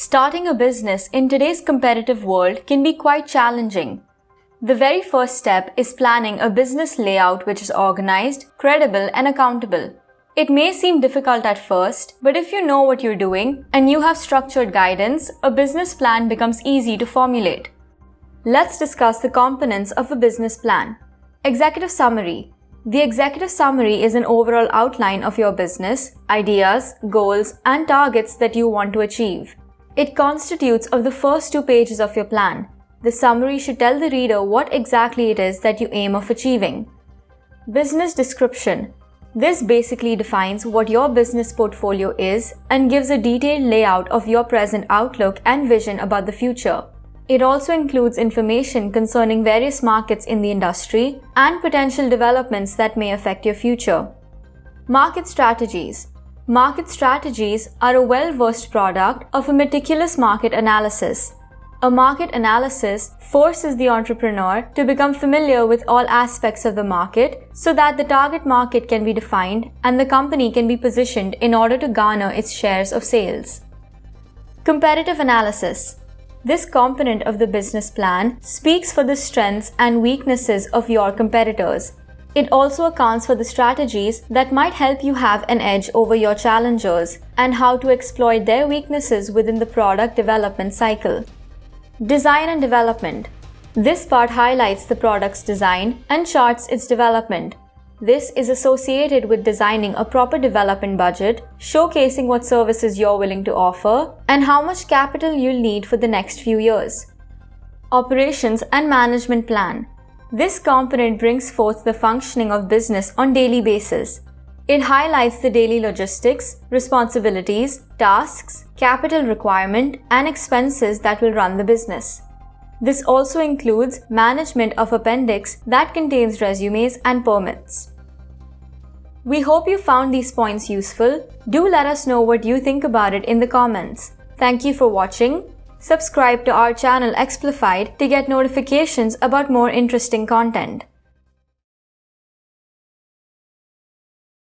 Starting a business in today's competitive world can be quite challenging. The very first step is planning a business layout which is organized, credible, and accountable. It may seem difficult at first, but if you know what you're doing and you have structured guidance, a business plan becomes easy to formulate. Let's discuss the components of a business plan. Executive summary. The executive summary is an overall outline of your business, ideas, goals, and targets that you want to achieve. It constitutes of the first 2 pages of your plan. The summary should tell the reader what exactly it is that you aim of achieving. Business description. This basically defines what your business portfolio is and gives a detailed layout of your present outlook and vision about the future. It also includes information concerning various markets in the industry and potential developments that may affect your future. Market strategies. Market strategies are a well-versed product of a meticulous market analysis. A market analysis forces the entrepreneur to become familiar with all aspects of the market so that the target market can be defined and the company can be positioned in order to garner its shares of sales. Competitive analysis. This component of the business plan speaks for the strengths and weaknesses of your competitors. It also accounts for the strategies that might help you have an edge over your challengers and how to exploit their weaknesses within the product development cycle. Design and development. This part highlights the product's design and charts its development. This is associated with designing a proper development budget, showcasing what services you're willing to offer, and how much capital you'll need for the next few years. Operations and management plan. This component brings forth the functioning of business on daily basis. It highlights the daily logistics, responsibilities, tasks, capital requirement, and expenses that will run the business. This also includes management of appendix that contains resumes and permits. We hope you found these points useful. Do let us know what you think about it in the comments. Thank you for watching. Subscribe to our channel Explified to get notifications about more interesting content.